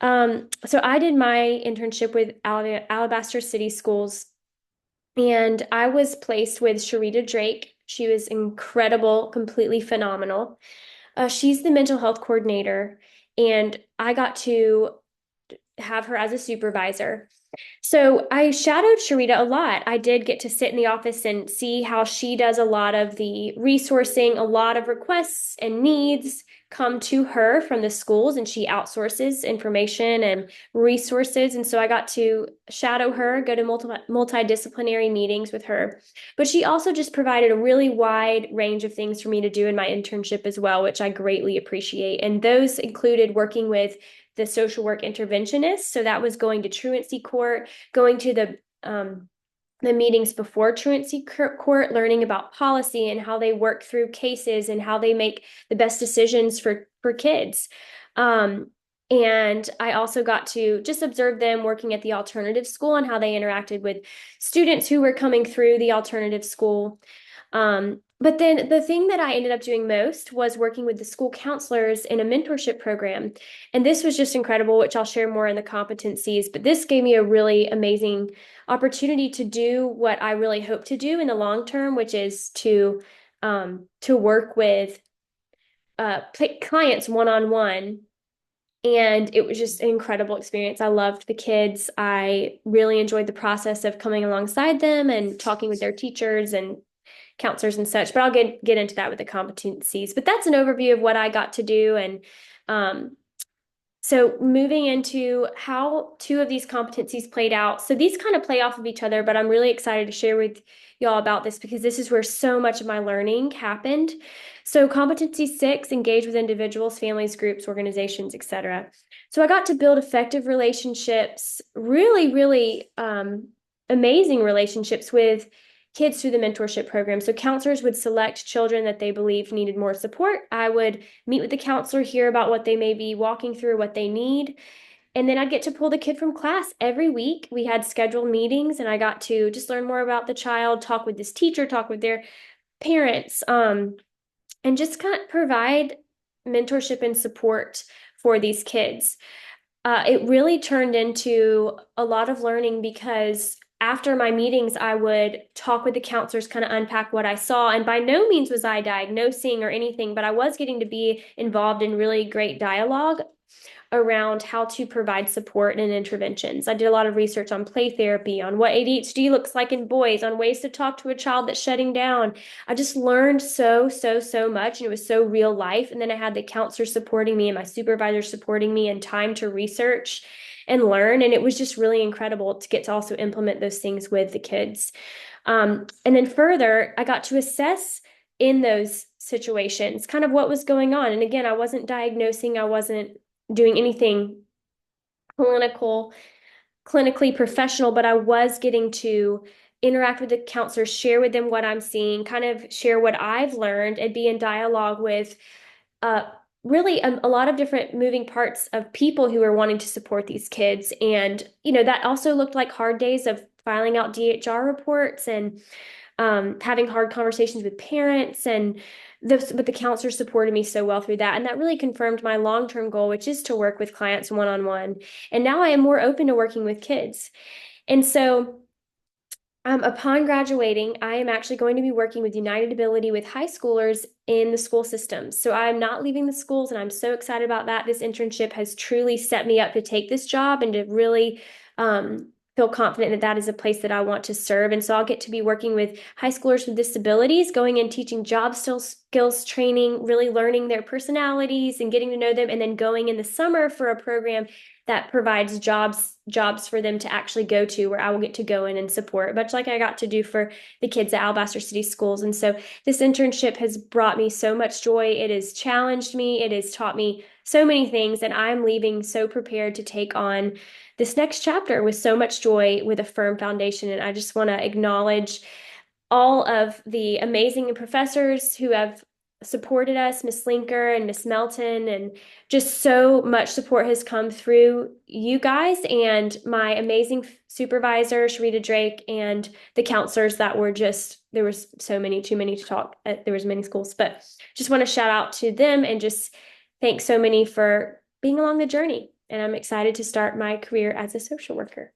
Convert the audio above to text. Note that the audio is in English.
So I did my internship with Alabaster City Schools, and I was placed with Sharita Drake. She was incredible, completely phenomenal. She's the mental health coordinator, and I got to have her as a supervisor. So I shadowed Sharita a lot. I did get to sit in the office and see how she does a lot of the resourcing. A lot of requests and needs come to her from the schools, and she outsources information and resources. And so I got to shadow her, go to multidisciplinary meetings with her. But she also just provided a really wide range of things for me to do in my internship as well, which I greatly appreciate. And those included working with the social work interventionist. So that was going to truancy court, going to the meetings before truancy court, learning about policy and how they work through cases and how they make the best decisions for kids. And I also got to just observe them working at the alternative school and how they interacted with students who were coming through the alternative school. But then the thing that I ended up doing most was working with the school counselors in a mentorship program. And this was just incredible, which I'll share more in the competencies. But this gave me a really amazing opportunity to do what I really hope to do in the long term, which is to work with clients one on one. And it was just an incredible experience. I loved the kids. I really enjoyed the process of coming alongside them and talking with their teachers and counselors and such. But I'll get into that with the competencies. But that's an overview of what I got to do. And um, so moving into how two of these competencies played out. So these kind of play off of each other, but I'm really excited to share with y'all about this because this is where so much of my learning happened. So competency six, engage with individuals, families, groups, organizations, etc. So I got to build effective relationships, really amazing relationships with kids through the mentorship program. So counselors would select children that they believed needed more support. I would meet with the counselor, hear about what they may be walking through, what they need. And then I'd get to pull the kid from class every week. We had scheduled meetings, and I got to just learn more about the child, talk with this teacher, talk with their parents, and just kind of provide mentorship and support for these kids. It really turned into a lot of learning because after my meetings, I would talk with the counselors, kind of unpack what I saw. And by no means was I diagnosing or anything, but I was getting to be involved in really great dialogue around how to provide support and interventions. I did a lot of research on play therapy, on what ADHD looks like in boys, on ways to talk to a child that's shutting down. I just learned so much, and it was so real life. And then I had the counselor supporting me and my supervisor supporting me and time to research and learn. And it was just really incredible to get to also implement those things with the kids. And then further, I got to assess in those situations kind of what was going on. And again, I wasn't diagnosing, I wasn't doing anything clinical, clinically professional, but I was getting to interact with the counselors, share with them what I'm seeing, kind of share what I've learned, and be in dialogue with uh, really a lot of different moving parts of people who are wanting to support these kids. And, that also looked like hard days of filing out DHR reports and having hard conversations with parents, and but the counselor supported me so well through that. And that really confirmed my long-term goal, which is to work with clients one-on-one. And now I am more open to working with kids. And so upon graduating, I am actually going to be working with United Ability with high schoolers in the school systems. So I'm not leaving the schools, and I'm so excited about that. This internship has truly set me up to take this job and to really feel confident that that is a place that I want to serve. And so I'll get to be working with high schoolers with disabilities, going and teaching skills training, really learning their personalities and getting to know them, and then going in the summer for a program that provides jobs for them to actually go to, where I will get to go in and support, much like I got to do for the kids at Alabaster City Schools. And so this internship has brought me so much joy. It has challenged me. It has taught me so many things, and I'm leaving so prepared to take on this next chapter with so much joy, with a firm foundation. And I just want to acknowledge all of the amazing professors who have supported us, Miss Linker and Miss Melton, and just so much support has come through you guys and my amazing supervisor, Sharita Drake, and the counselors that were just, there was so many, too many to talk. There was many schools, but just want to shout out to them and just thank so many for being along the journey. and I'm excited to start my career as a social worker.